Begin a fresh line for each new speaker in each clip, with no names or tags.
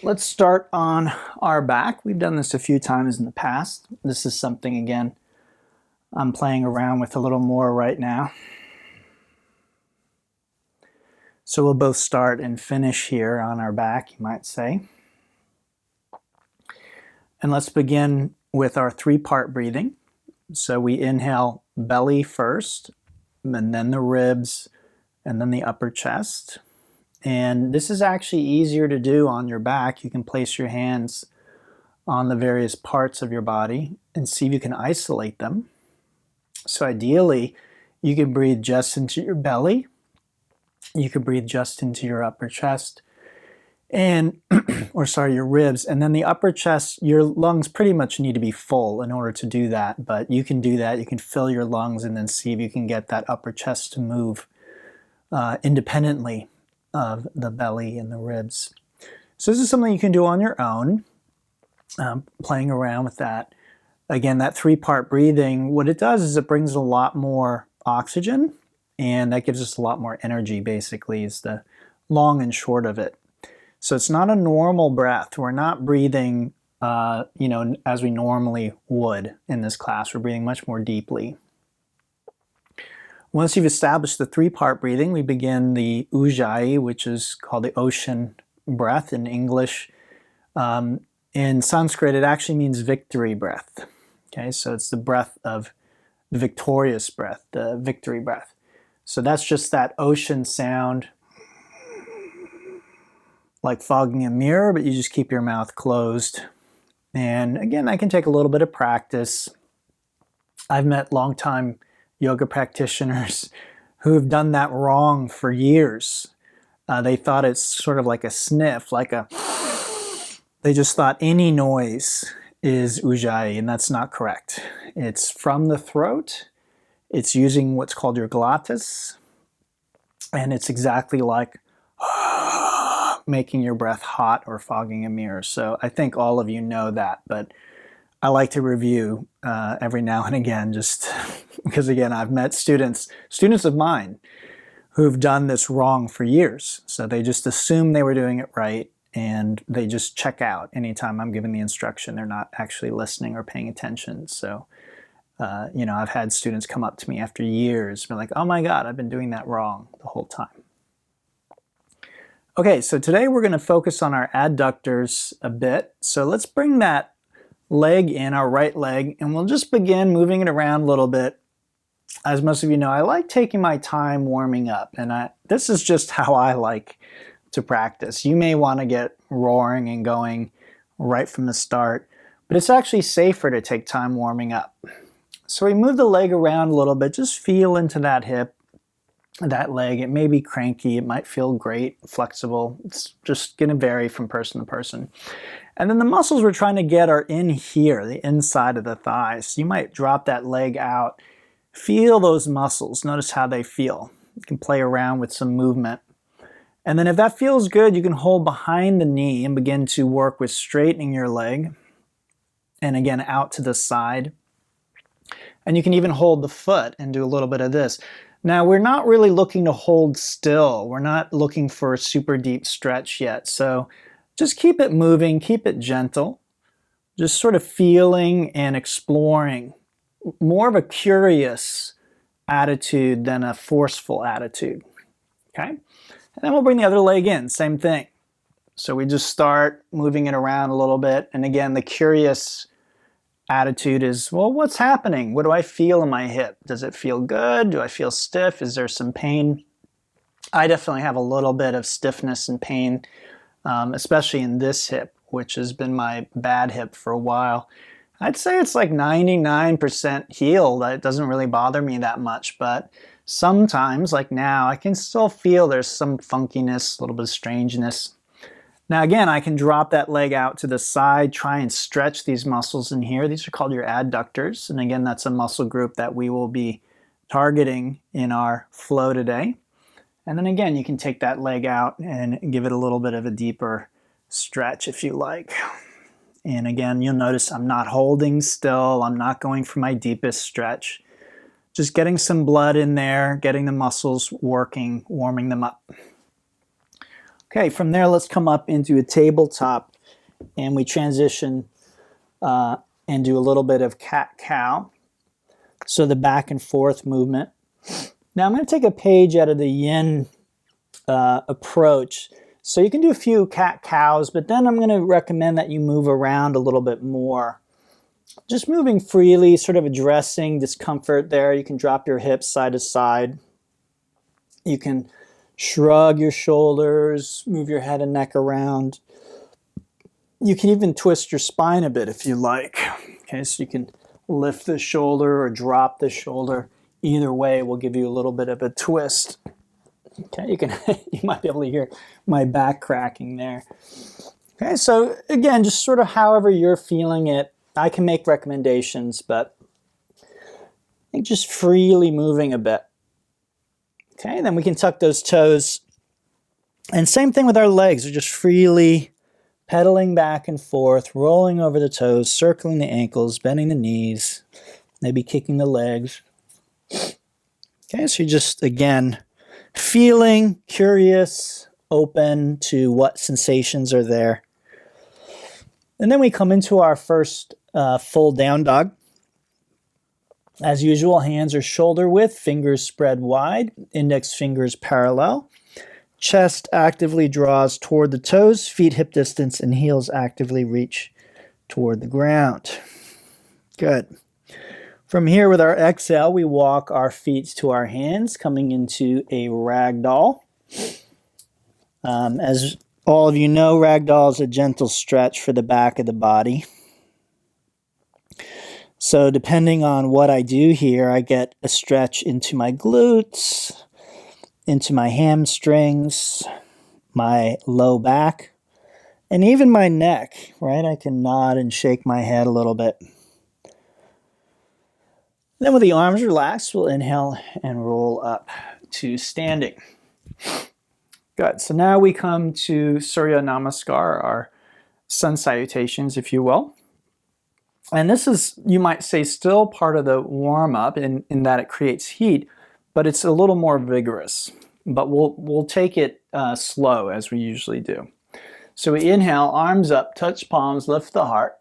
Let's start on our back. We've done this a few times in the past. This is something, again, I'm playing around with a little more right now. So we'll both start and finish here on our back, you might say. And let's begin with our three-part breathing. So we inhale belly first, and then the ribs, and then the upper chest. And this is actually easier to do on your back. You can place your hands on the various parts of your body and see if you can isolate them. So ideally, you can breathe just into your belly. You could breathe just into your upper chest and, your ribs. And then the upper chest, your lungs pretty much need to be full in order to do that. But you can do that. You can fill your lungs and then see if you can get that upper chest to move independently of the belly and the ribs. So this is something you can do on your own, playing around with that. Again, that three-part breathing, what it does is it brings a lot more oxygen, and that gives us a lot more energy, basically, is the long and short of it. So it's not a normal breath. We're not breathing, as we normally would in this class. We're breathing much more deeply. Once you've established the three-part breathing, we begin the Ujjayi, which is called the ocean breath in English. In Sanskrit, it actually means victory breath. Okay, so it's the breath of the victorious breath, the victory breath. So that's just that ocean sound, like fogging a mirror, but you just keep your mouth closed. And again, that can take a little bit of practice. I've met longtime yoga practitioners who have done that wrong for years. They thought it's sort of like a sniff, they just thought any noise is Ujjayi, and that's not correct. It's from the throat. It's using what's called your glottis, and it's exactly like making your breath hot or fogging a mirror. So I think all of you know that, but I like to review every now and again, just because, again, I've met students of mine who've done this wrong for years. So they just assume they were doing it right, and they just check out anytime I'm giving the instruction. They're not actually listening or paying attention. So, I've had students come up to me after years and be like, oh my God, I've been doing that wrong the whole time. Okay, so today we're going to focus on our adductors a bit. So let's bring that leg in, our right leg, and we'll just begin moving it around a little bit. As most of you know, I like taking my time warming up, and this is just how I like to practice. You may want to get roaring and going right from the start, but it's actually safer to take time warming up. So we move the leg around a little bit, just feel into that hip, that leg. It may be cranky, it might feel great, flexible. It's just going to vary from person to person. And then the muscles we're trying to get are in here, the inside of the thighs. So you might drop that leg out. Feel those muscles. Notice how they feel. You can play around with some movement. And then if that feels good, you can hold behind the knee and begin to work with straightening your leg. And again, out to the side. And you can even hold the foot and do a little bit of this. Now, we're not really looking to hold still. We're not looking for a super deep stretch yet. So just keep it moving, keep it gentle. Just sort of feeling and exploring. More of a curious attitude than a forceful attitude. Okay? And then we'll bring the other leg in, same thing. So we just start moving it around a little bit. And again, the curious attitude is, well, what's happening? What do I feel in my hip? Does it feel good? Do I feel stiff? Is there some pain? I definitely have a little bit of stiffness and pain, especially in this hip, which has been my bad hip for a while. I'd say it's like 99% healed. It doesn't really bother me that much, but sometimes, like now, I can still feel there's some funkiness, a little bit of strangeness. Now again, I can drop that leg out to the side, try and stretch these muscles in here. These are called your adductors. And again, that's a muscle group that we will be targeting in our flow today. And then again, you can take that leg out and give it a little bit of a deeper stretch if you like. And again, you'll notice I'm not holding still. I'm not going for my deepest stretch. Just getting some blood in there, getting the muscles working, warming them up. Okay, from there, let's come up into a tabletop, and we transition and do a little bit of cat-cow. So the back and forth movement. Now I'm going to take a page out of the yin approach. So you can do a few cat-cows, but then I'm going to recommend that you move around a little bit more. Just moving freely, sort of addressing discomfort there. You can drop your hips side to side. You can shrug your shoulders, move your head and neck around. You can even twist your spine a bit if you like. Okay, so you can lift the shoulder or drop the shoulder. Either way will give you a little bit of a twist. Okay, you might be able to hear my back cracking there. Okay, so again, just sort of however you're feeling it. I can make recommendations, but I think just freely moving a bit. Okay, then we can tuck those toes. And same thing with our legs. We're just freely pedaling back and forth, rolling over the toes, circling the ankles, bending the knees, maybe kicking the legs. Okay, so you're just, again, feeling curious, open to what sensations are there. And then we come into our first full down dog. As usual, hands are shoulder width, fingers spread wide, index fingers parallel. Chest actively draws toward the toes, feet hip distance, and heels actively reach toward the ground. Good. From here, with our exhale, we walk our feet to our hands, coming into a ragdoll. As all of you know, ragdoll is a gentle stretch for the back of the body. So depending on what I do here, I get a stretch into my glutes, into my hamstrings, my low back, and even my neck, right? I can nod and shake my head a little bit. Then with the arms relaxed, we'll inhale and roll up to standing. Good. So now we come to Surya Namaskar, our sun salutations, if you will. And this is, you might say, still part of the warm-up in that it creates heat, but it's a little more vigorous. But we'll take it slow, as we usually do. So we inhale, arms up, touch palms, lift the heart.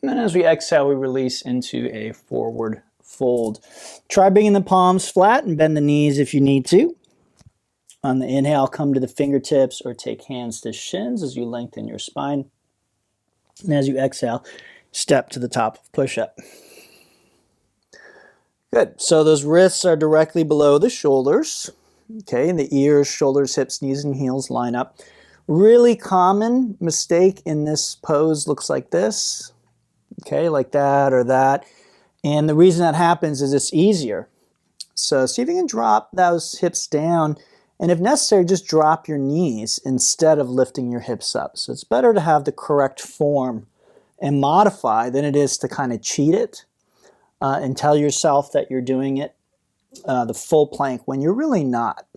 And then as we exhale, we release into a forward fold. Try bringing the palms flat and bend the knees if you need to. On the inhale, come to the fingertips or take hands to shins as you lengthen your spine. And as you exhale, step to the top of push-up. Good. So those wrists are directly below the shoulders. Okay, and the ears, shoulders, hips, knees, and heels line up. Really common mistake in this pose looks like this. Okay, like that or that. And the reason that happens is it's easier. So see if you can drop those hips down, and if necessary, just drop your knees instead of lifting your hips up. So it's better to have the correct form and modify than it is to kind of cheat it and tell yourself that you're doing it the full plank when you're really not.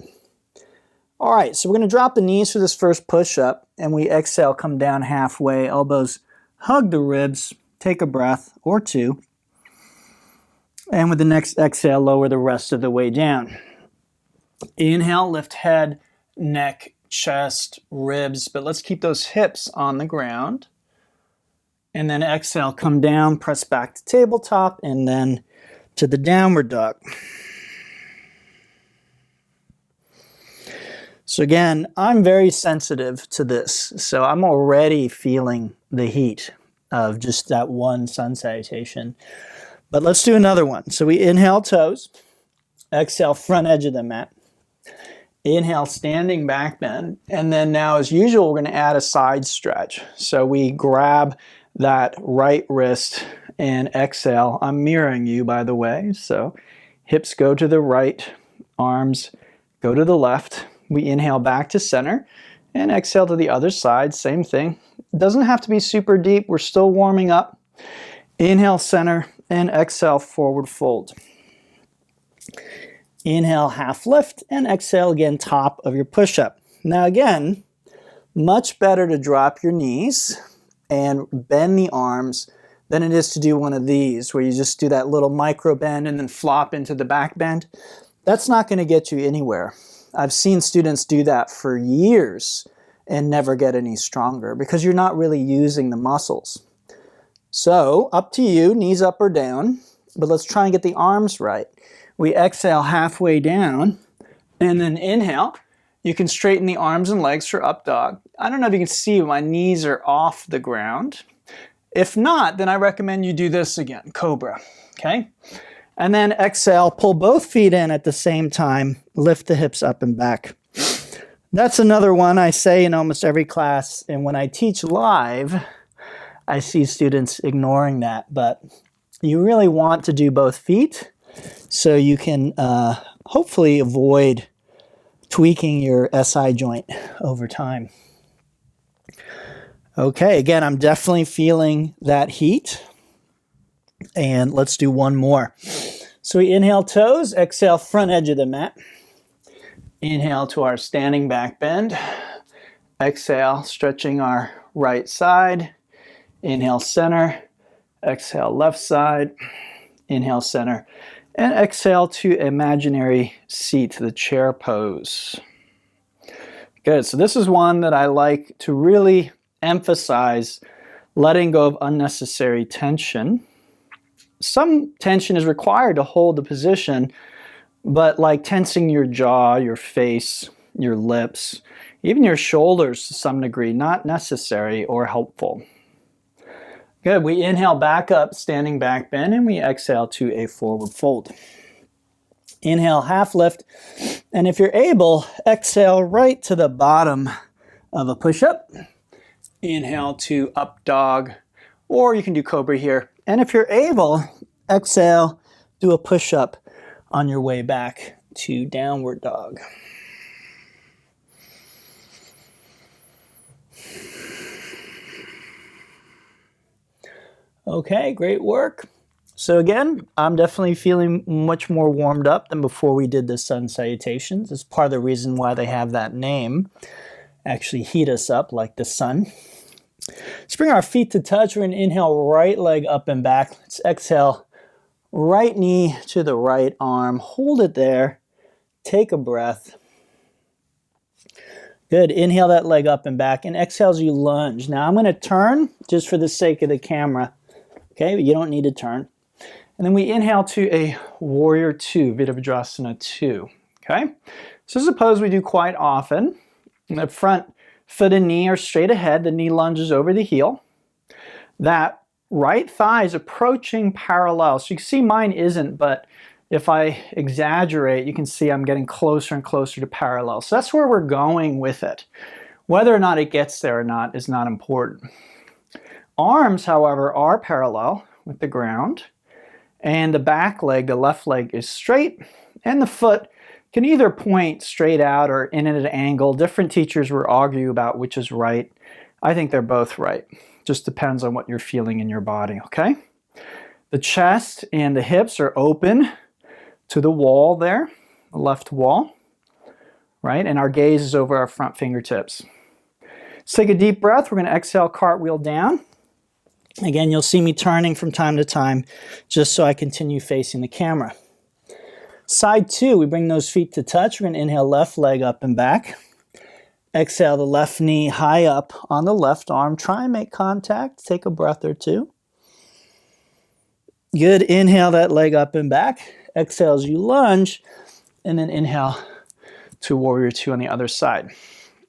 All right, so we're going to drop the knees for this first push-up, and we exhale, come down halfway, elbows hug the ribs, take a breath or two, and with the next exhale, lower the rest of the way down. Inhale, lift head, neck, chest, ribs, but let's keep those hips on the ground. And then exhale, come down, press back to tabletop, and then to the downward dog. So again, I'm very sensitive to this. So I'm already feeling the heat of just that one sun salutation. But let's do another one. So we inhale toes, exhale front edge of the mat. Inhale, standing back bend. And then now, as usual, we're going to add a side stretch. So we grab that right wrist and exhale. I'm mirroring you, by the way. So hips go to the right, arms go to the left. We inhale back to center and exhale to the other side. Same thing. It doesn't have to be super deep. We're still warming up. Inhale, center, and exhale, forward fold. Inhale, half lift, and exhale again, top of your push-up. Now again, much better to drop your knees and bend the arms than it is to do one of these, where you just do that little micro bend and then flop into the back bend. That's not going to get you anywhere. I've seen students do that for years and never get any stronger because you're not really using the muscles. So up to you, knees up or down, but let's try and get the arms right. We exhale halfway down and then inhale. You can straighten the arms and legs for up dog. I don't know if you can see, my knees are off the ground. If not, then I recommend you do this again, cobra, okay? And then exhale, pull both feet in at the same time, lift the hips up and back. That's another one I say in almost every class, and when I teach live, I see students ignoring that, but you really want to do both feet so you can hopefully avoid tweaking your SI joint over time. Okay, again, I'm definitely feeling that heat. And let's do one more. So we inhale toes, exhale front edge of the mat. Inhale to our standing back bend. Exhale, stretching our right side. Inhale center. Exhale left side. Inhale center. And exhale to imaginary seat, the chair pose. Good, so this is one that I like to really emphasize letting go of unnecessary tension. Some tension is required to hold the position, but like tensing your jaw, your face, your lips, even your shoulders to some degree, not necessary or helpful. Good, we inhale back up, standing back bend, and we exhale to a forward fold. Inhale, half lift, and if you're able, exhale right to the bottom of a push-up. Inhale to up dog, or you can do cobra here. And if you're able, exhale, do a push-up on your way back to downward dog. Okay, great work. So again, I'm definitely feeling much more warmed up than before we did the sun salutations. It's part of the reason why they have that name. Actually heat us up like the sun. Let's bring our feet to touch. We're going to inhale right leg up and back. Let's exhale right knee to the right arm. Hold it there. Take a breath. Good. Inhale that leg up and back. And exhale as you lunge. Now I'm going to turn just for the sake of the camera. Okay, but you don't need to turn. And then we inhale to a warrior two, Virabhadrasana 2. Okay, so suppose we do quite often. The front foot and knee are straight ahead. The knee lunges over the heel. That right thigh is approaching parallel. So you can see mine isn't, but if I exaggerate, you can see I'm getting closer and closer to parallel. So that's where we're going with it. Whether or not it gets there or not is not important. Arms, however, are parallel with the ground. And the back leg, the left leg, is straight. And the foot can either point straight out or in at an angle. Different teachers will argue about which is right. I think they're both right. Just depends on what you're feeling in your body, okay? The chest and the hips are open to the wall there, the left wall, right? And our gaze is over our front fingertips. Let's take a deep breath. We're going to exhale, cartwheel down. Again, you'll see me turning from time to time just so I continue facing the camera. Side two, we bring those feet to touch. We're going to inhale left leg up and back. Exhale the left knee high up on the left arm. Try and make contact. Take a breath or two. Good. Inhale that leg up and back. Exhale as you lunge. And then inhale to warrior two on the other side.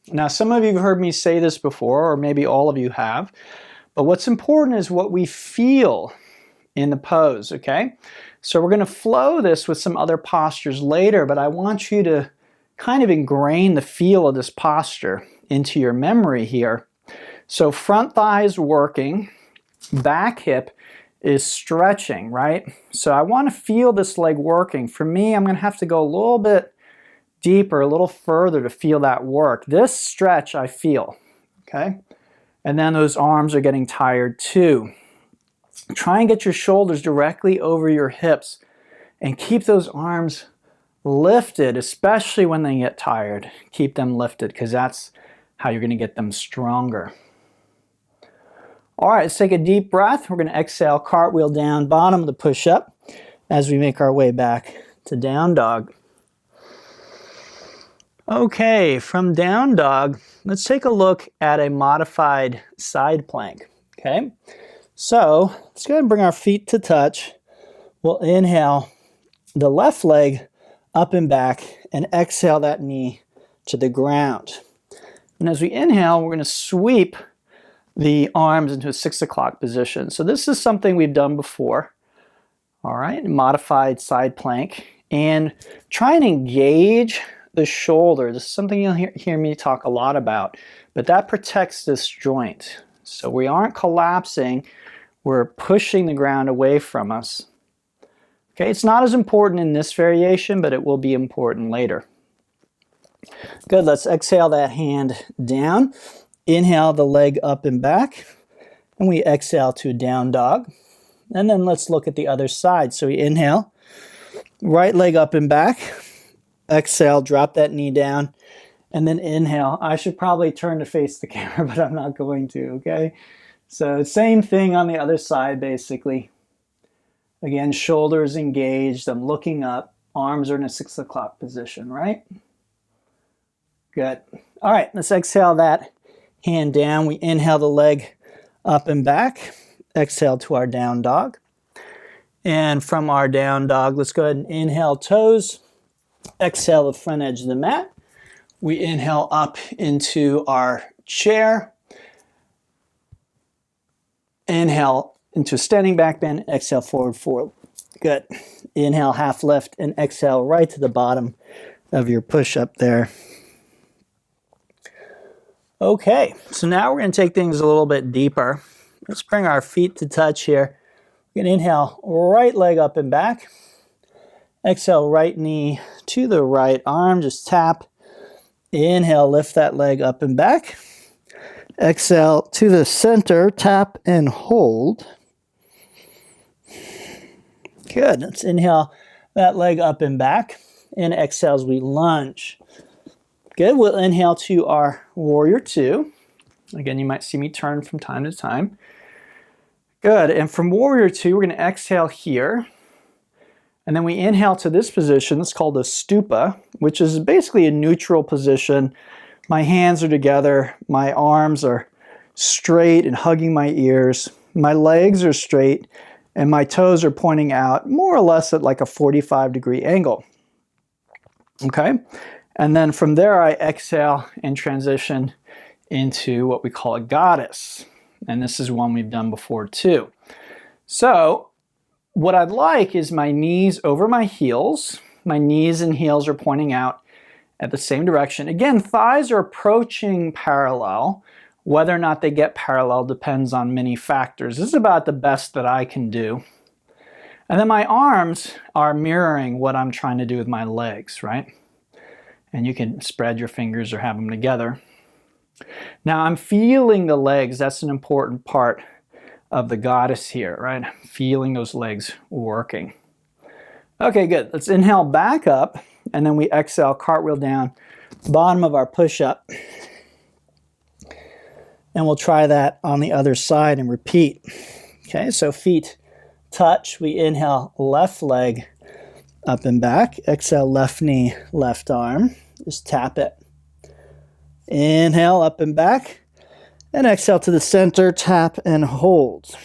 Now, some of you have heard me say this before, or maybe all of you have. But what's important is what we feel in the pose, okay? So we're going to flow this with some other postures later, but I want you to kind of ingrain the feel of this posture into your memory here. So front thigh is working, back hip is stretching, right? So I want to feel this leg working. For me, I'm going to have to go a little bit deeper, a little further to feel that work. This stretch I feel, okay? And then those arms are getting tired too. Try and get your shoulders directly over your hips and keep those arms lifted, especially when they get tired. Keep them lifted because that's how you're going to get them stronger. All right, let's take a deep breath. We're going to exhale, cartwheel down, bottom of the push-up as we make our way back to down dog. Okay, from down dog, let's take a look at a modified side plank, okay? So let's go ahead and bring our feet to touch. We'll inhale the left leg up and back and exhale that knee to the ground. And as we inhale, we're going to sweep the arms into a 6 o'clock position. So this is something we've done before, all right, modified side plank. And try and engage the shoulder. This is something you'll hear me talk a lot about, but that protects this joint. So we aren't collapsing, we're pushing the ground away from us. Okay, it's not as important in this variation, but it will be important later. Good, let's exhale that hand down. Inhale the leg up and back, and we exhale to down dog. And then let's look at the other side. So we inhale, right leg up and back. Exhale, drop that knee down, and then inhale. I should probably turn to face the camera, but I'm not going to, okay? So same thing on the other side, basically. Again, shoulders engaged, I'm looking up, arms are in a 6 o'clock position, right? Good. All right, let's exhale that hand down. We inhale the leg up and back. Exhale to our down dog. And from our down dog, let's go ahead and inhale toes. Exhale the front edge of the mat. We inhale up into our chair. Inhale into a standing back bend. Exhale forward fold. Good. Inhale half lift and exhale right to the bottom of your push-up there. Okay, so now we're going to take things a little bit deeper. Let's bring our feet to touch here. We're going to inhale right leg up and back. Exhale right knee to the right arm, just tap. Inhale, lift that leg up and back. Exhale to the center, tap and hold. Good, let's inhale that leg up and back. And exhale as we lunge. Good, we'll inhale to our warrior two. Again, you might see me turn from time to time. Good, and from warrior two, we're going to exhale here. And then we inhale to this position. It's called a stupa, which is basically a neutral position. My hands are together. My arms are straight and hugging my ears. My legs are straight, and my toes are pointing out more or less at like a 45-degree angle. Okay? And then from there, I exhale and transition into what we call a goddess. And this is one we've done before too. So what I'd like is my knees over my heels. My knees and heels are pointing out at the same direction. Again, thighs are approaching parallel. Whether or not they get parallel depends on many factors. This is about the best that I can do. And then my arms are mirroring what I'm trying to do with my legs, right? And you can spread your fingers or have them together. Now I'm feeling the legs. That's an important part of the goddess here, right? Feeling those legs working. Okay, good. Let's inhale back up, and then we exhale, cartwheel down, bottom of our push-up. And we'll try that on the other side and repeat. Okay, so feet touch. We inhale left leg up and back. Exhale left knee, left arm. Just tap it. Inhale up and back. And exhale to the center, tap and hold.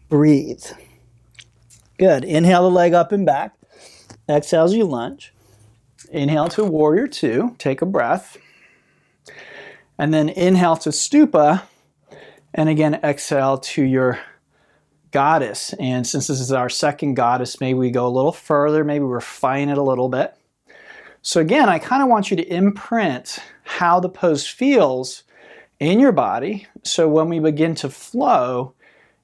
Breathe. Good. Inhale the leg up and back. Exhale as you lunge. Inhale to warrior two. Take a breath. And then inhale to stupa. And again, exhale to your goddess. And since this is our second goddess, maybe we go a little further. Maybe refine it a little bit. So again, I kind of want you to imprint how the pose feels in your body. So when we begin to flow,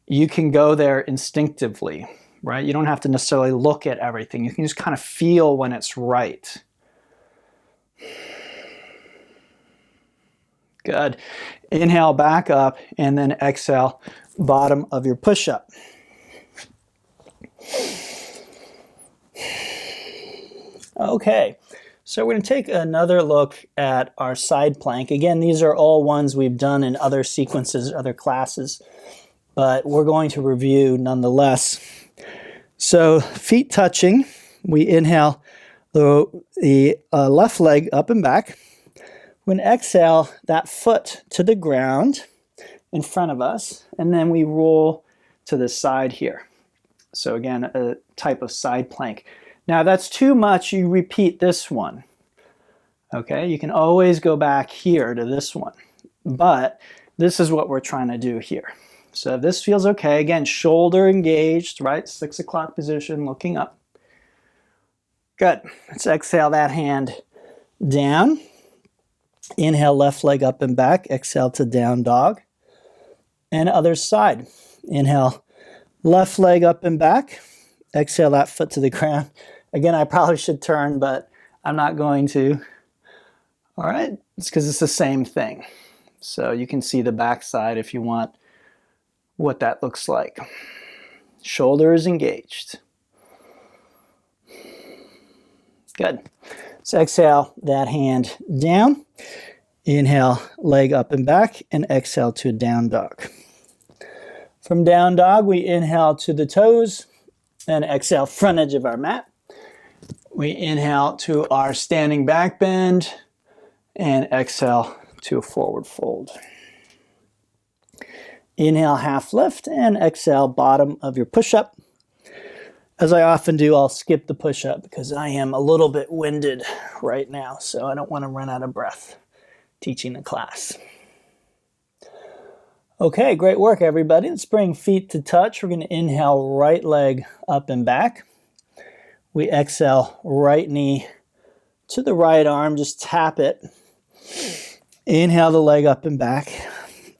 you can go there instinctively, right? You don't have to necessarily look at everything. You can just kind of feel when it's right. Good. Inhale back up and then exhale, bottom of your push-up. Okay. So we're going to take another look at our side plank. Again, these are all ones we've done in other sequences, other classes, but we're going to review nonetheless. So feet touching, we inhale the left leg up and back. We're going to exhale that foot to the ground in front of us, and then we roll to the side here. So again, a type of side plank. Now, if that's too much, you repeat this one. Okay, you can always go back here to this one, but this is what we're trying to do here. So if this feels okay, again, shoulder engaged, right? 6 o'clock position, looking up. Good. Let's exhale that hand down. Inhale, left leg up and back. Exhale to down dog. And other side. Inhale, left leg up and back. Exhale that foot to the ground. Again, I probably should turn, but I'm not going to. All right, it's because it's the same thing. So you can see the back side if you want what that looks like. Shoulder is engaged. Good. So exhale that hand down. Inhale, leg up and back, and exhale to down dog. From down dog, we inhale to the toes and exhale front edge of our mat. We inhale to our standing back bend and exhale to a forward fold. Inhale, half lift, and exhale, bottom of your push-up. As I often do, I'll skip the push-up because I am a little bit winded right now, so I don't want to run out of breath teaching the class. Okay, great work, everybody. Let's bring feet to touch. We're going to inhale, right leg up and back. We exhale, right knee to the right arm. Just tap it. Inhale the leg up and back.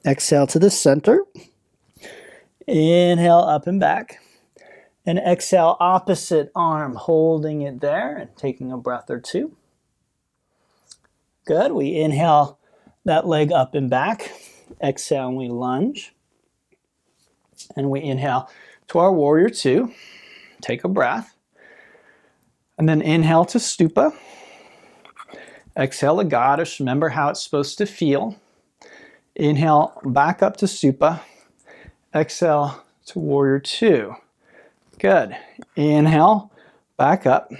Exhale to the center. Inhale up and back. And exhale opposite arm, holding it there and taking a breath or two. Good. We inhale that leg up and back. Exhale and we lunge. And we inhale to our warrior two. Take a breath. And then inhale to stupa. Exhale a goddess. Remember how it's supposed to feel. Inhale back up to stupa. Exhale to warrior two. Good. Inhale back up.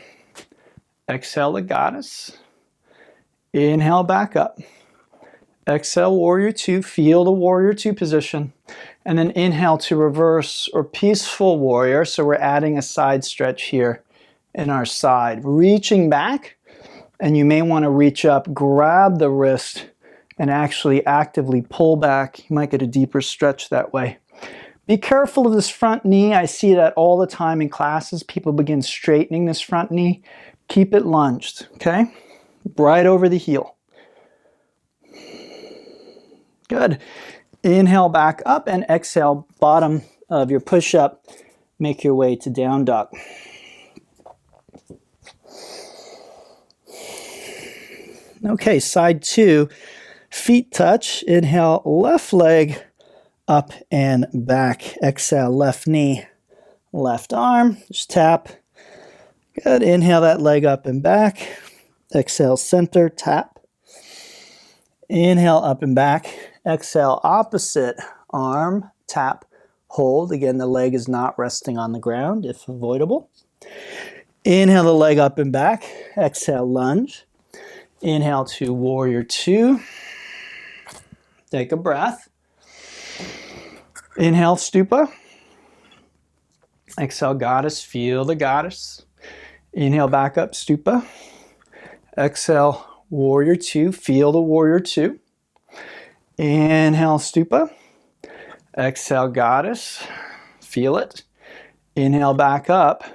Exhale the goddess. Inhale back up. Exhale warrior two. Feel the warrior two position. And then inhale to reverse or peaceful warrior. So we're adding a side stretch here in our side. Reaching back. And you may want to reach up, grab the wrist, and actually actively pull back. You might get a deeper stretch that way. Be careful of this front knee. I see that all the time in classes. People begin straightening this front knee. Keep it lunged, okay? Right over the heel. Good. Inhale back up and exhale, bottom of your push-up. Make your way to down dog. Okay, side two, feet touch. Inhale, left leg up and back. Exhale, left knee, left arm. Just tap. Good. Inhale that leg up and back. Exhale, center, tap. Inhale, up and back. Exhale, opposite arm, tap, hold. Again, the leg is not resting on the ground if avoidable. Inhale the leg up and back. Exhale, lunge. Inhale to warrior two. Take a breath. Inhale, stupa. Exhale, goddess. Feel the goddess. Inhale, back up, stupa. Exhale, warrior two. Feel the warrior two. Inhale, stupa. Exhale, goddess. Feel it. Inhale, back up.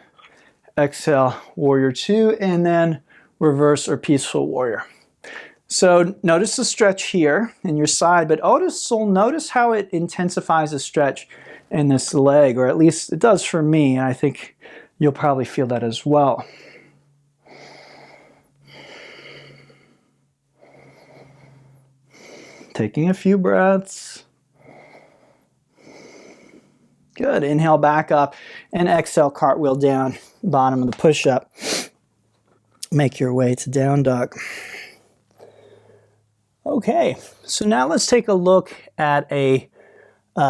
Exhale, warrior two. And then reverse or peaceful warrior. So notice the stretch here in your side, but also notice how it intensifies the stretch in this leg, or at least it does for me, and I think you'll probably feel that as well. Taking a few breaths. Good. Inhale back up and exhale, cartwheel down, bottom of the push-up. Make your way to down dog. Okay, so now let's take a look at a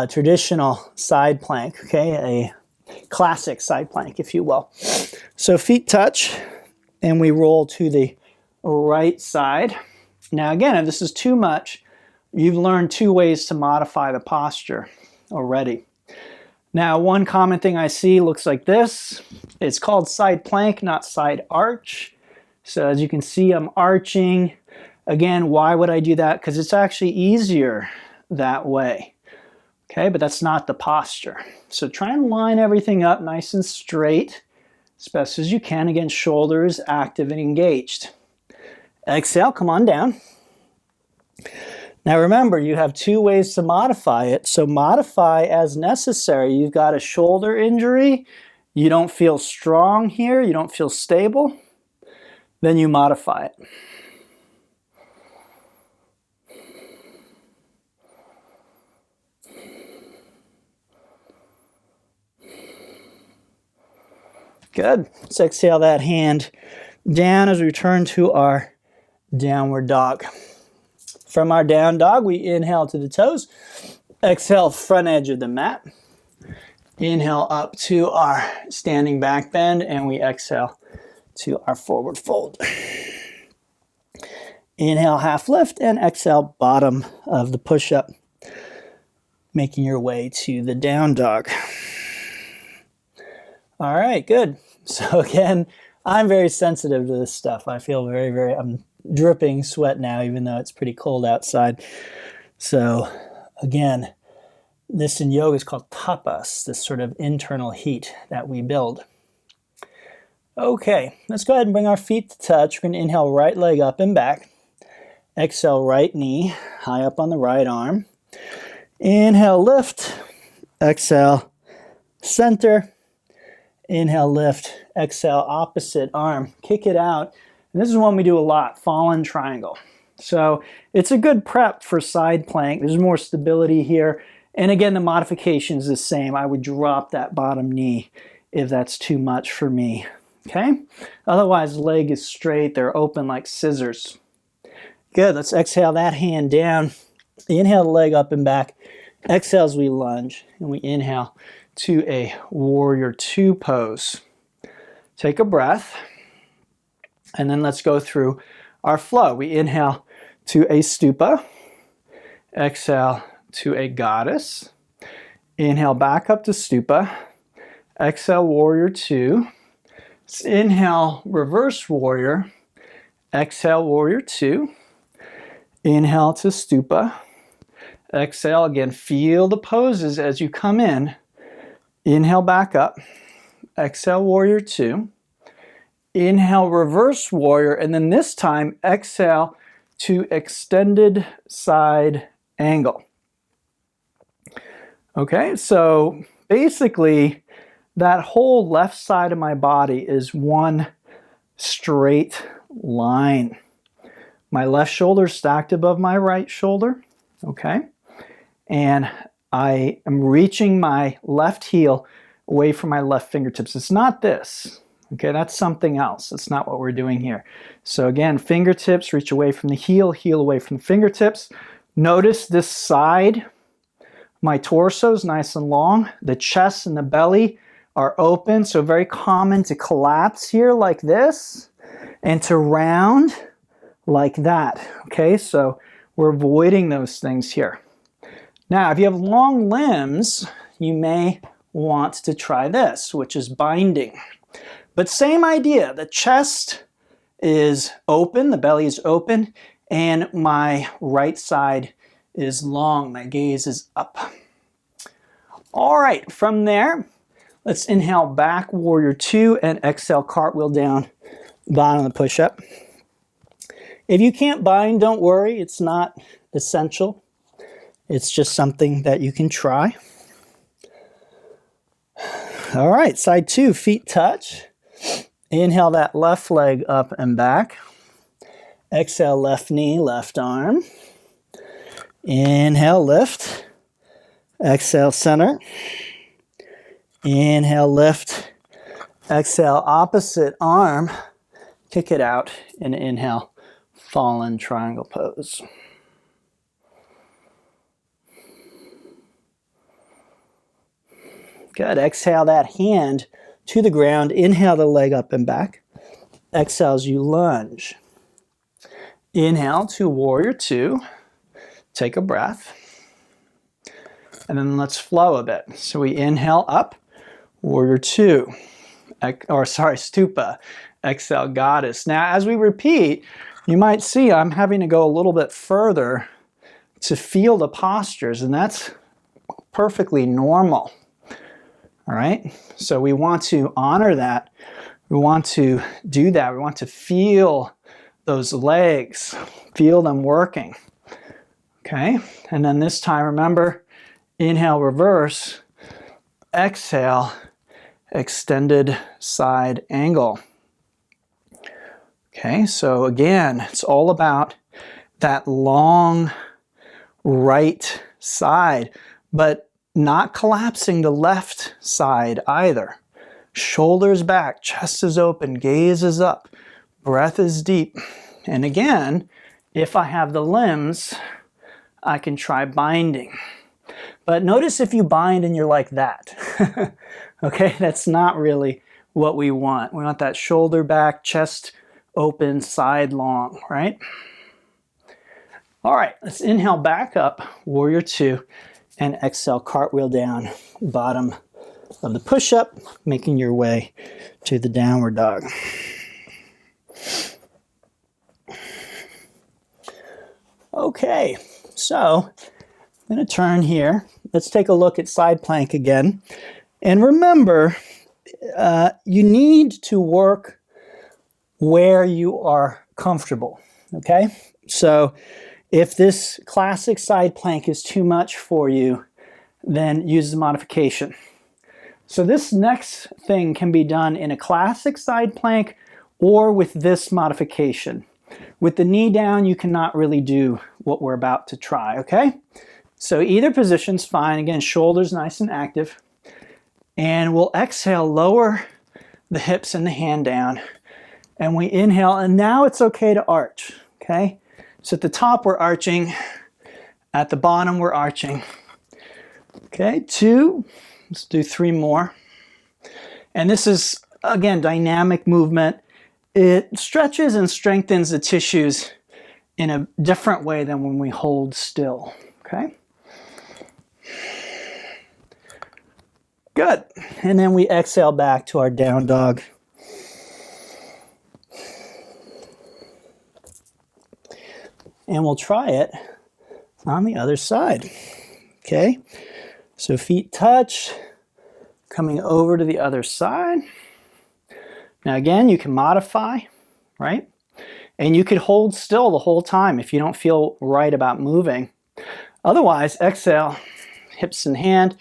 traditional side plank, okay, a classic side plank, if you will. So feet touch, and we roll to the right side. Now again, if this is too much, you've learned 2 ways to modify the posture already. Now, one common thing I see looks like this. It's called side plank, not side arch. So as you can see, I'm arching. Again, why would I do that? Because it's actually easier that way. Okay, but that's not the posture. So try and line everything up nice and straight as best as you can. Again, shoulders active and engaged. Exhale, come on down. Now remember, you have 2 ways to modify it. So modify as necessary. You've got a shoulder injury, you don't feel strong here, you don't feel stable, then you modify it. Good. Let's exhale that hand down as we return to our downward dog. From our down dog, we inhale to the toes, exhale front edge of the mat, inhale up to our standing back bend, and we exhale to our forward fold. Inhale half lift and exhale bottom of the push-up, making your way to the down dog. All right, good. So again, I'm very sensitive to this stuff. I feel I'm dripping sweat now, even though it's pretty cold outside. So again, this in yoga is called tapas, this sort of internal heat that we build. Okay, let's go ahead and bring our feet to touch. We're going to inhale right leg up and back. Exhale right knee high up on the right arm. Inhale, lift. Exhale, center. Inhale, lift. Exhale, opposite arm. Kick it out. And this is one we do a lot, fallen triangle. So it's a good prep for side plank. There's more stability here. And again, the modification is the same. I would drop that bottom knee if that's too much for me. Okay? Otherwise, leg is straight. They're open like scissors. Good. Let's exhale that hand down. Inhale the leg up and back. Exhale as we lunge. And we inhale to a warrior 2 pose. Take a breath. And then let's go through our flow. We inhale to a stupa. Exhale to a goddess. Inhale back up to stupa. Exhale warrior 2. Let's inhale reverse warrior. Exhale warrior 2. Inhale to stupa. Exhale again. Feel the poses as you come in. Inhale back up. Exhale warrior 2. Inhale reverse warrior, and then this time exhale to extended side angle. Okay, so basically that whole left side of my body is one straight line. My left shoulder stacked above my right shoulder, okay? And I am reaching my left heel away from my left fingertips. It's not this, okay? That's something else. It's not what we're doing here. So again, fingertips reach away from the heel, heel away from the fingertips. Notice this side, my torso is nice and long. The chest and the belly are open, so very common to collapse here like this and to round like that, okay? So we're avoiding those things here. Now, if you have long limbs, you may want to try this, which is binding. But same idea, the chest is open, the belly is open, and my right side is long, my gaze is up. All right, from there, let's inhale back, warrior 2, and exhale, cartwheel down, bottom of the push-up. If you can't bind, don't worry, it's not essential. It's just something that you can try. All right, side 2, feet touch. Inhale that left leg up and back. Exhale, left knee, left arm. Inhale, lift. Exhale, center. Inhale, lift. Exhale, opposite arm. Kick it out and inhale, fallen triangle pose. Good. Exhale that hand to the ground. Inhale the leg up and back. Exhale as you lunge. Inhale to warrior two. Take a breath. And then let's flow a bit. So we inhale up, warrior two. Stupa. Exhale, goddess. Now as we repeat, you might see I'm having to go a little bit further to feel the postures, and that's perfectly normal. All right? So we want to honor that. We want to do that. We want to feel those legs, feel them working. Okay? And then this time, remember, inhale, reverse. Exhale, extended side angle. Okay, so again, it's all about that long right side, but not collapsing the left side either. Shoulders back, chest is open, gaze is up, breath is deep. And again, if I have the limbs, I can try binding. But notice if you bind and you're like that. Okay, that's not really what we want. We want that shoulder back, chest open, side long, right? All right, let's inhale back up, warrior two, and exhale, cartwheel down, bottom of the push-up, making your way to the downward dog. Okay, so I'm going to turn here. Let's take a look at side plank again. And remember, you need to work where you are comfortable, okay? So if this classic side plank is too much for you, then use the modification. So this next thing can be done in a classic side plank or with this modification. With the knee down, you cannot really do what we're about to try, okay? So either position's fine. Again, shoulders nice and active. And we'll exhale, lower the hips and the hand down. And we inhale, and now it's okay to arch, okay? So at the top, we're arching. At the bottom, we're arching. Okay, two. Let's do three more. And this is, again, dynamic movement. It stretches and strengthens the tissues in a different way than when we hold still, okay? Good. And then we exhale back to our down dog. And we'll try it on the other side, okay? So feet touch, coming over to the other side. Now again, you can modify, right? And you could hold still the whole time if you don't feel right about moving. Otherwise, exhale, hips in hand,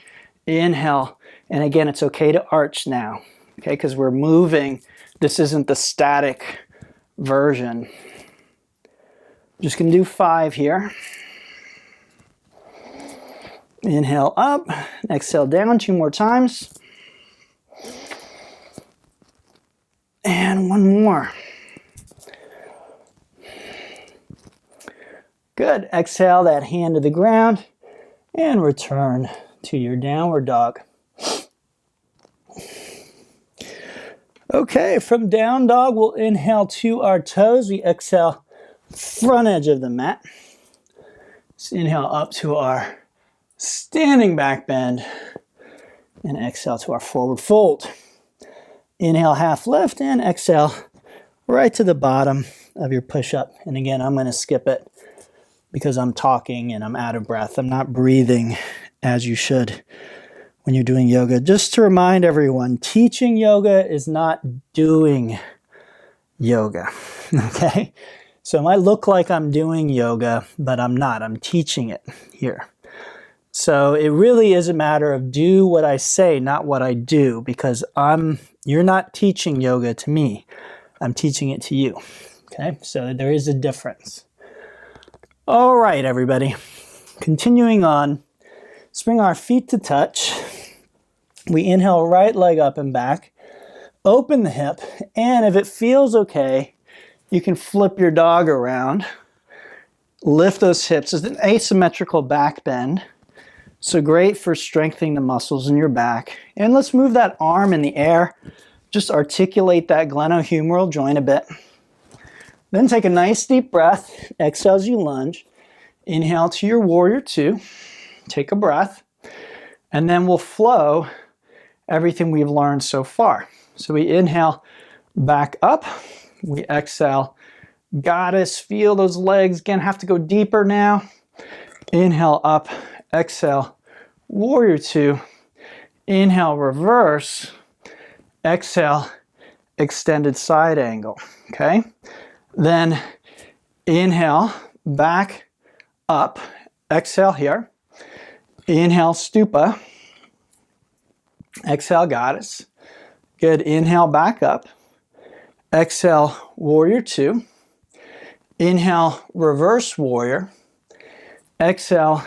inhale, and again, it's okay to arch now, okay? Because we're moving. This isn't the static version. Just gonna do 5 here. Inhale up, exhale down 2 more times. And 1 more. Good, exhale that hand to the ground and return to your downward dog. Okay, from down dog, we'll inhale to our toes. We exhale front edge of the mat. Let's inhale up to our standing back bend and exhale to our forward fold. Inhale, half lift, and exhale right to the bottom of your push-up. And again, I'm going to skip it because I'm talking and I'm out of breath. I'm not breathing as you should when you're doing yoga. Just to remind everyone, teaching yoga is not doing yoga, okay? So it might look like I'm doing yoga, but I'm not. I'm teaching it here. So it really is a matter of do what I say, not what I do, because you're not teaching yoga to me. I'm teaching it to you, okay? So there is a difference. All right, everybody. Continuing on, let's bring our feet to touch. We inhale, right leg up and back. Open the hip, and if it feels okay, you can flip your dog around. Lift those hips. It's an asymmetrical back bend. So great for strengthening the muscles in your back. And let's move that arm in the air Just articulate that glenohumeral joint a bit. Then take a nice deep breath. Exhale as you lunge. Inhale to your warrior two. Take a breath. And then we'll flow everything we've learned so far. So we inhale back up. We exhale goddess. Feel those legs. Again, have to go deeper now. Inhale up. Exhale warrior two. Inhale reverse. Exhale extended side angle. Okay. Then inhale back up. Exhale here. Inhale stupa. Exhale goddess. Good. Inhale back up. Exhale warrior two. Inhale reverse warrior. Exhale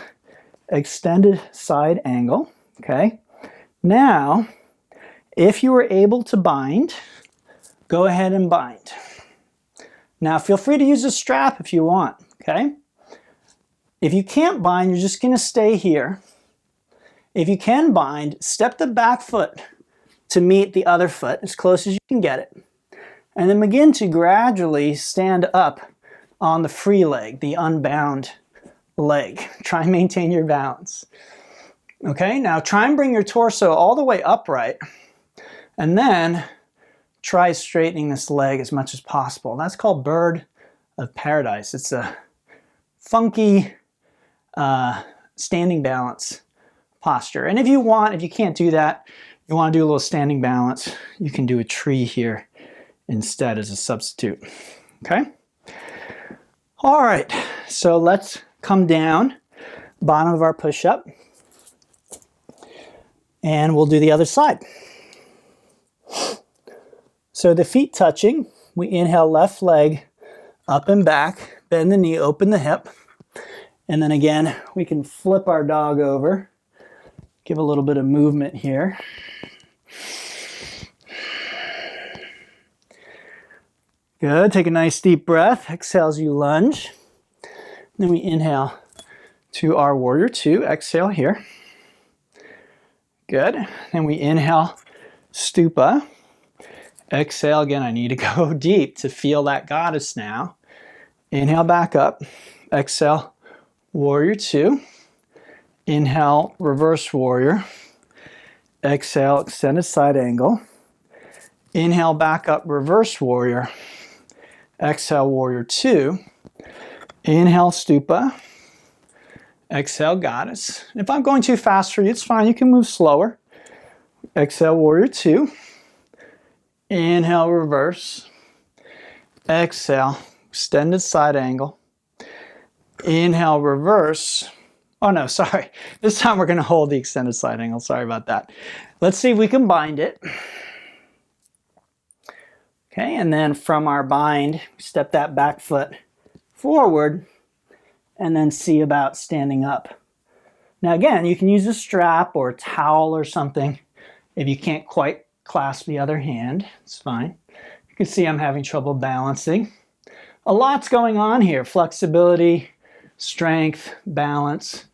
extended side angle. Okay. Now, if you were able to bind, go ahead and bind. Now feel free to use a strap if you want. Okay. If you can't bind, you're just going to stay here. If you can bind, step the back foot to meet the other foot as close as you can get it. And then begin to gradually stand up on the free leg, the unbound leg. Try and maintain your balance. Okay, now try and bring your torso all the way upright. And then try straightening this leg as much as possible. That's called bird of paradise. It's a funky standing balance posture. And if you can't do that, you want to do a little standing balance, you can do a tree here instead as a substitute. Okay? All right, so let's come down, bottom of our push-up, and we'll do the other side. So the feet touching, we inhale left leg up and back, bend the knee, open the hip, and then again, we can flip our dog over. Give a little bit of movement here. Good. Take a nice deep breath. Exhale as you lunge. Then we inhale to our warrior two. Exhale here. Good. Then we inhale stupa. Exhale again. I need to go deep to feel that goddess now. Inhale back up. Exhale warrior two. Inhale, reverse warrior. Exhale, extended side angle. Inhale, back up, reverse warrior. Exhale, warrior two. Inhale, stupa. Exhale, goddess. If I'm going too fast for you, it's fine. You can move slower. Exhale, warrior two. Inhale, reverse. Exhale, extended side angle. Inhale, reverse. Oh no, sorry. This time we're going to hold the extended side angle. Sorry about that. Let's see if we can bind it. Okay, and then from our bind, step that back foot forward and then see about standing up. Now again, you can use a strap or a towel or something if you can't quite clasp the other hand. It's fine. You can see I'm having trouble balancing. A lot's going on here. Flexibility, strength, balance,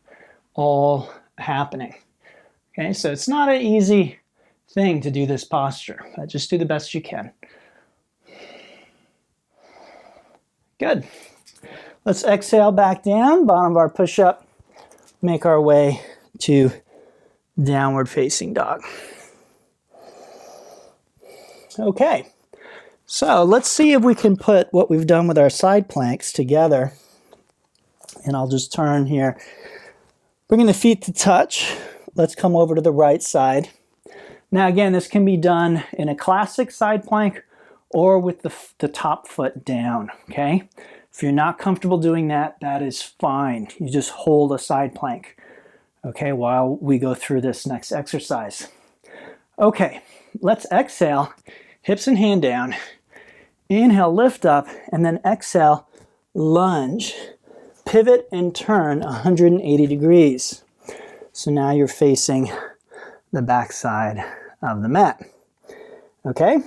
all happening. Okay, so it's not an easy thing to do this posture, but just do the best you can. Good. Let's exhale back down, bottom of our push-up, make our way to downward facing dog. Okay, so let's see if we can put what we've done with our side planks together. And I'll just turn here. Bringing the feet to touch, let's come over to the right side. Now again, this can be done in a classic side plank or with the top foot down, okay? If you're not comfortable doing that, that is fine. You just hold a side plank, okay, while we go through this next exercise. Okay, let's exhale, hips and hand down. Inhale, lift up, and then exhale, lunge. Pivot and turn 180 degrees. So now you're facing the back side of the mat. Okay?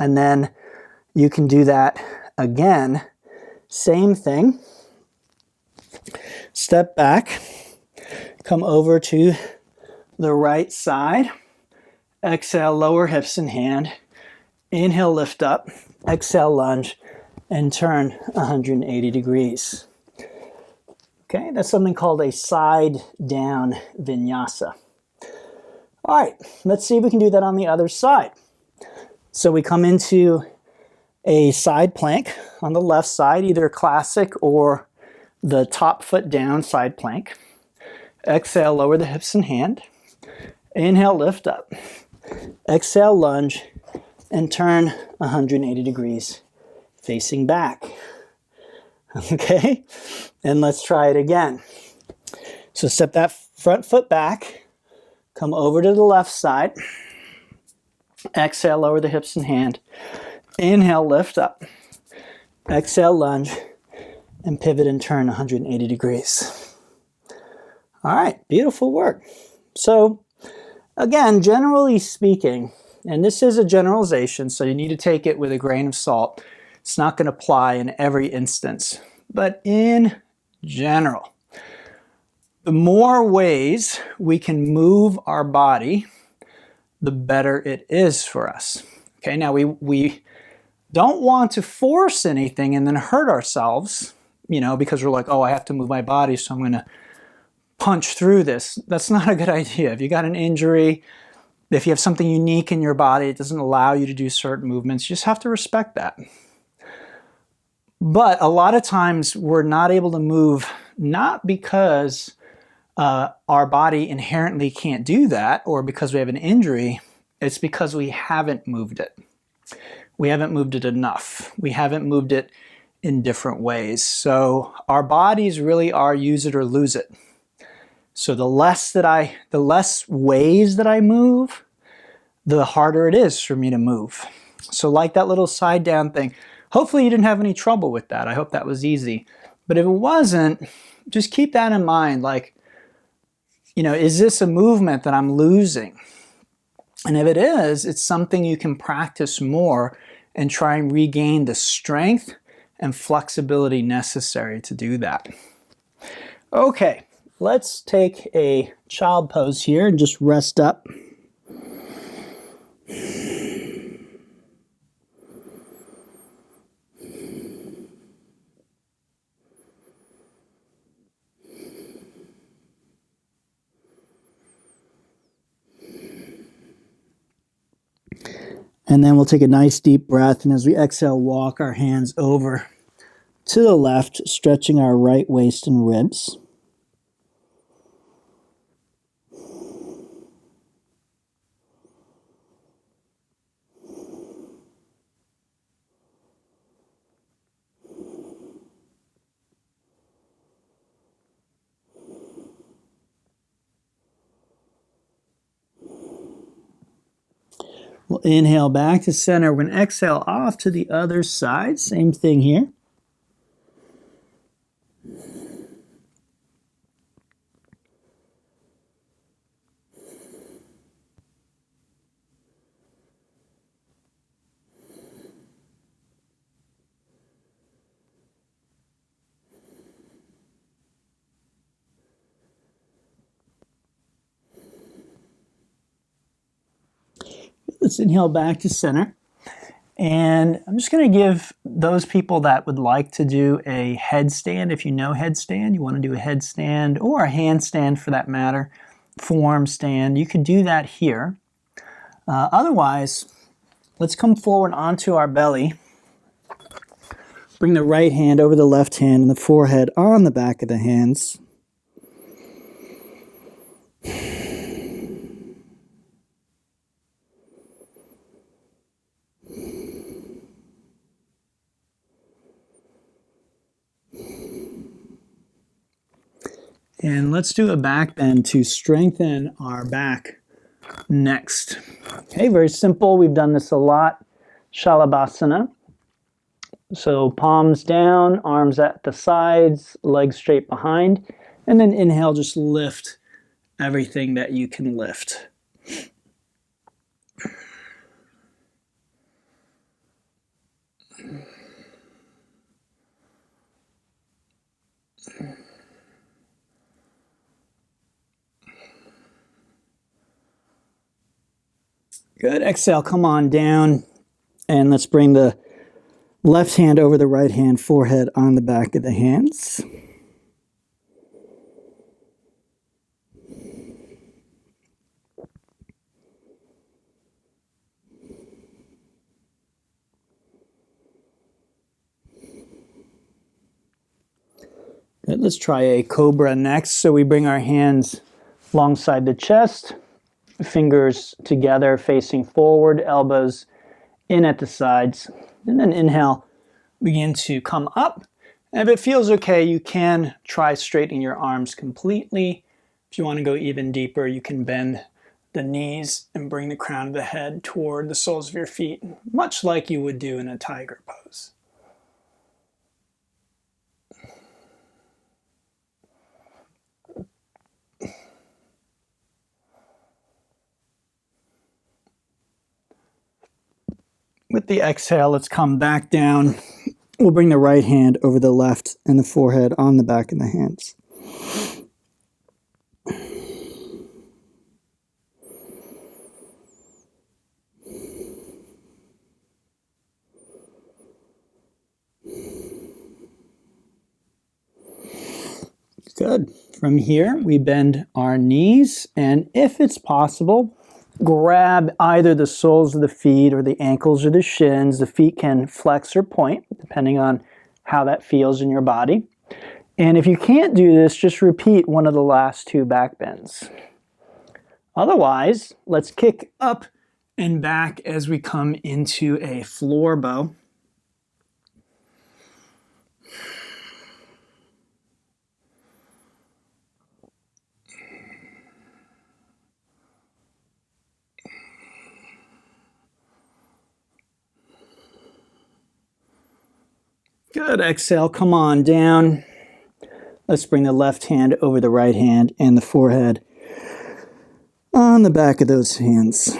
And then you can do that again. Same thing. Step back. Come over to the right side. Exhale, lower hips and hand. Inhale, lift up. Exhale, lunge, and turn 180 degrees. Okay, that's something called a side down vinyasa. All right, let's see if we can do that on the other side. So we come into a side plank on the left side, either classic or the top foot down side plank. Exhale, lower the hips and hand. Inhale, lift up. Exhale, lunge, and turn 180 degrees facing back. Okay, and let's try it again. So step that front foot back, come over to the left side. Exhale, lower the hips and hand. Inhale, lift up. Exhale, lunge, and pivot and turn 180 degrees. All right, beautiful work. So again, generally speaking, and this is a generalization, so you need to take it with a grain of salt. It's not going to apply in every instance, but in general, the more ways we can move our body, the better it is for us. Okay, now we don't want to force anything and then hurt ourselves, you know, because we're like, oh, I have to move my body, so I'm going to punch through this. That's not a good idea. If you got an injury, if you have something unique in your body, it doesn't allow you to do certain movements, you just have to respect that. But a lot of times we're not able to move, not because our body inherently can't do that or because we have an injury. It's because we haven't moved it. We haven't moved it enough. We haven't moved it in different ways. So our bodies really are use it or lose it. So the less ways that I move, the harder it is for me to move. So like that little side down thing, hopefully you didn't have any trouble with that. I hope that was easy. But if it wasn't, just keep that in mind. Like, you know, is this a movement that I'm losing? And if it is, it's something you can practice more and try and regain the strength and flexibility necessary to do that. Okay, let's take a child pose here and just rest up. And then we'll take a nice deep breath, and as we exhale, walk our hands over to the left, stretching our right waist and ribs. We'll inhale back to center. We're going to exhale off to the other side. Same thing here. Let's inhale back to center. And I'm just going to give those people that would like to do a headstand, if you know headstand, you want to do a headstand or a handstand for that matter, forearm stand, you can do that here. Otherwise, let's come forward onto our belly. Bring the right hand over the left hand and the forehead on the back of the hands. And let's do a back bend to strengthen our back next. Okay, very simple. We've done this a lot. Shalabhasana. So palms down, arms at the sides, legs straight behind. And then inhale, just lift everything that you can lift. Good. Exhale, come on down. And let's bring the left hand over the right hand, forehead on the back of the hands. Good. Let's try a cobra next. So we bring our hands alongside the chest, fingers together facing forward, elbows in at the sides, and then inhale, begin to come up. And if it feels okay, you can try straightening your arms completely. If you want to go even deeper, you can bend the knees and bring the crown of the head toward the soles of your feet, much like you would do in a tiger pose. With the exhale, let's come back down. We'll bring the right hand over the left and the forehead on the back of the hands. Good. From here, we bend our knees, and if it's possible, grab either the soles of the feet or the ankles or the shins. The feet can flex or point, depending on how that feels in your body. And if you can't do this, just repeat one of the last two back bends. Otherwise, let's kick up and back as we come into a floor bow. Good. Exhale, come on down. Let's bring the left hand over the right hand and the forehead on the back of those hands.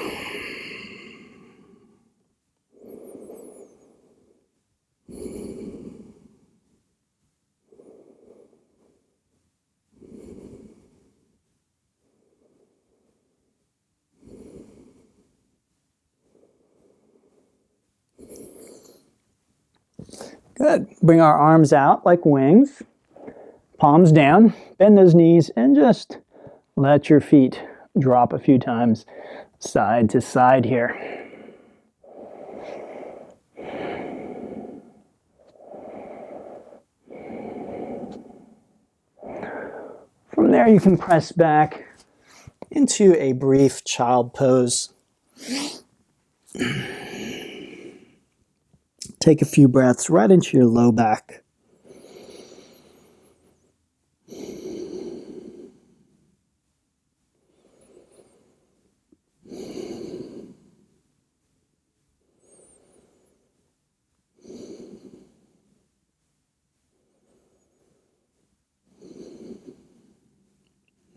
Good. Bring our arms out like wings, palms down, bend those knees, and just let your feet drop a few times side to side here. From there, you can press back into a brief child pose. Take a few breaths right into your low back.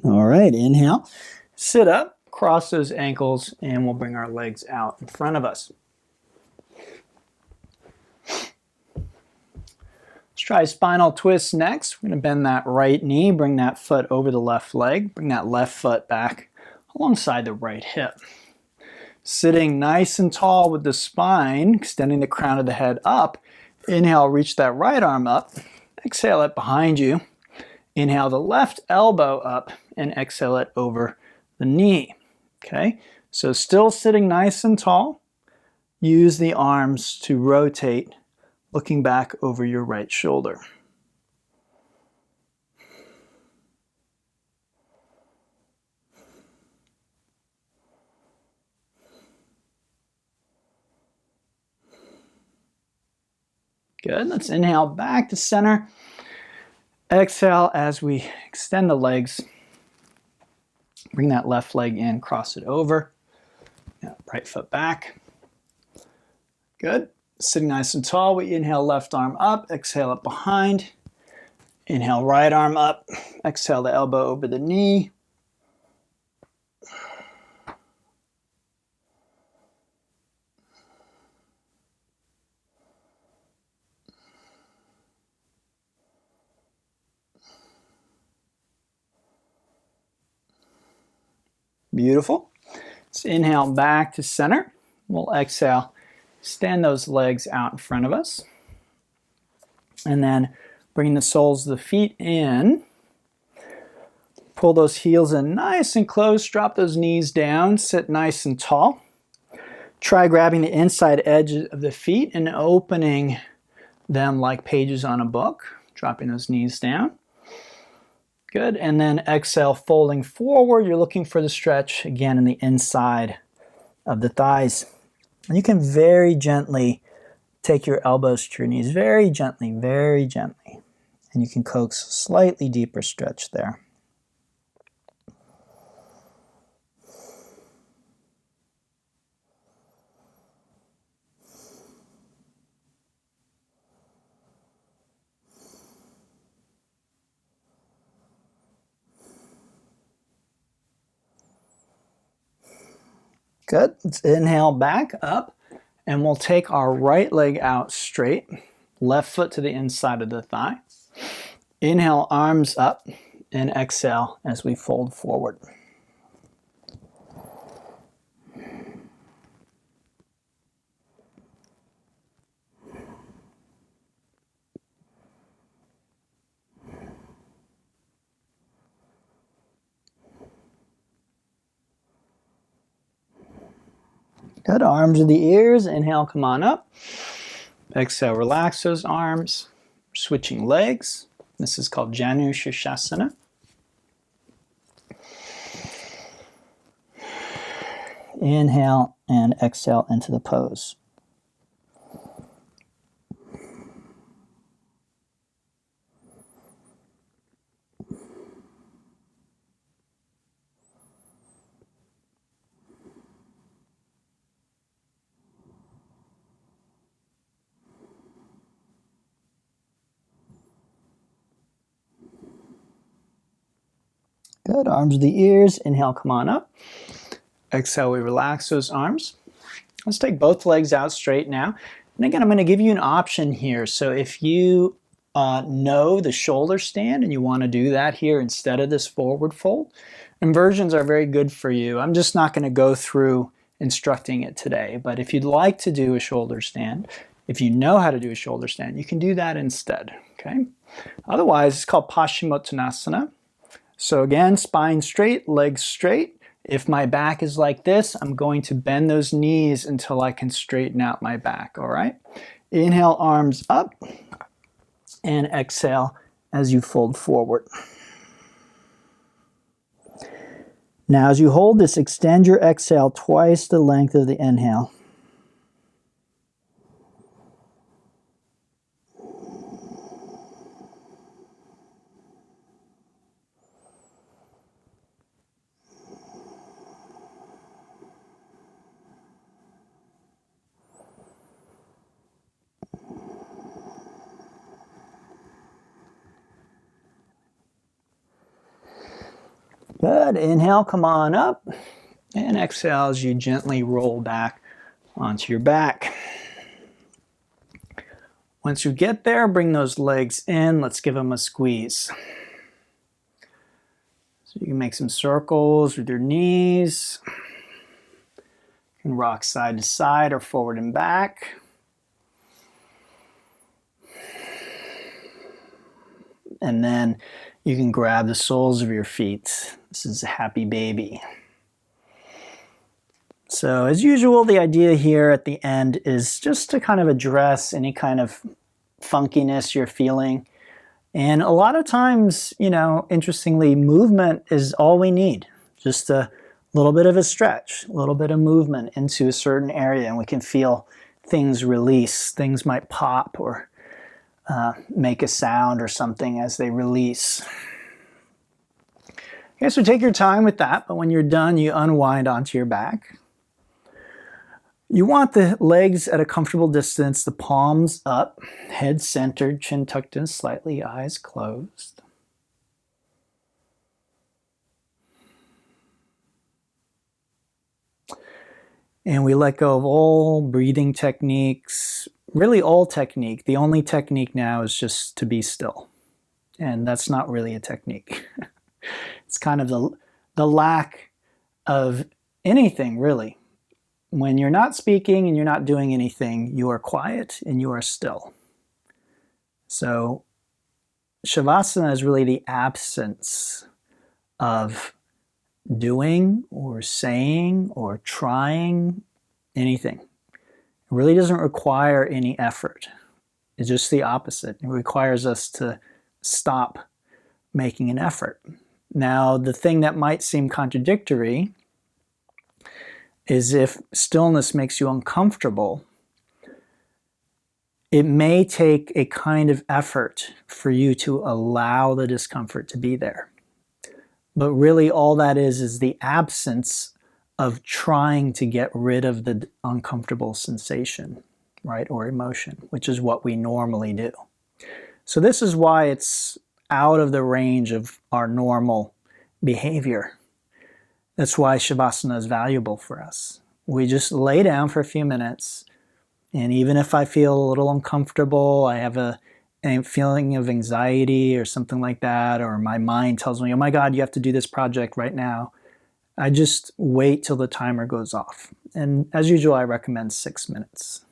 All right, inhale, sit up, cross those ankles, and we'll bring our legs out in front of us. Let's try spinal twist next. We're going to bend that right knee, bring that foot over the left leg, bring that left foot back alongside the right hip. Sitting nice and tall with the spine, extending the crown of the head up. Inhale, reach that right arm up. Exhale it behind you. Inhale the left elbow up and exhale it over the knee. Okay, so still sitting nice and tall. Use the arms to rotate, looking back over your right shoulder. Good. Let's inhale back to center. Exhale as we extend the legs. Bring that left leg in, cross it over. Right foot back. Good. Sitting nice and tall, we inhale left arm up, exhale it behind. Inhale right arm up, exhale the elbow over the knee. Beautiful. Let's inhale back to center. We'll exhale Stand those legs out in front of us. And then bring the soles of the feet in. Pull those heels in nice and close. Drop those knees down. Sit nice and tall. Try grabbing the inside edge of the feet and opening them like pages on a book. Dropping those knees down. Good. And then exhale, folding forward. You're looking for the stretch again in the inside of the thighs. And you can very gently take your elbows to your knees, very gently, and you can coax a slightly deeper stretch there. Good. Let's inhale back up, and we'll take our right leg out straight, left foot to the inside of the thigh. Inhale, arms up, and exhale as we fold forward. Good. Arms to the ears. Inhale, come on up. Exhale, relax those arms. Switching legs. This is called Janu Shirshasana. Inhale and exhale into the pose. Good. Arms to the ears. Inhale, come on up. Exhale, we relax those arms. Let's take both legs out straight now. And again, I'm going to give you an option here. So if you know the shoulder stand and you want to do that here instead of this forward fold, inversions are very good for you. I'm just not going to go through instructing it today. But if you'd like to do a shoulder stand, if you know how to do a shoulder stand, you can do that instead. Okay. Otherwise, it's called Paschimottanasana. So again, spine straight, legs straight. If my back is like this, I'm going to bend those knees until I can straighten out my back, all right? Inhale, arms up, and exhale as you fold forward. Now as you hold this, extend your exhale twice the length of the inhale. Good. Inhale, come on up. And exhale as you gently roll back onto your back. Once you get there, bring those legs in. Let's give them a squeeze. So you can make some circles with your knees. You can rock side to side or forward and back. And then you can grab the soles of your feet. This is a happy baby. So as usual, the idea here at the end is just to kind of address any kind of funkiness you're feeling. And a lot of times, you know, interestingly, movement is all we need. Just a little bit of a stretch, a little bit of movement into a certain area, and we can feel things release. Things might pop or make a sound or something as they release. Okay, so take your time with that, but when you're done, you unwind onto your back. You want the legs at a comfortable distance, the palms up, head centered, chin tucked in slightly, eyes closed. And we let go of all breathing techniques, really all technique. The only technique now is just to be still. And that's not really a technique. It's kind of the lack of anything, really. when you're not speaking and you're not doing anything, you are quiet and you are still. So Shavasana is really the absence of doing or saying or trying anything. It really doesn't require any effort. It's just the opposite. It requires us to stop making an effort. Now, the thing that might seem contradictory is if stillness makes you uncomfortable, it may take a kind of effort for you to allow the discomfort to be there. But really all that is the absence of trying to get rid of the uncomfortable sensation, right, or emotion, which is what we normally do. So this is why it's out of the range of our normal behavior. That's why Shavasana is valuable for us. We just lay down for a few minutes, and even if I feel a little uncomfortable, I have a feeling of anxiety or something like that, or my mind tells me, oh my God, you have to do this project right now, I just wait till the timer goes off. And as usual, I recommend 6 minutes.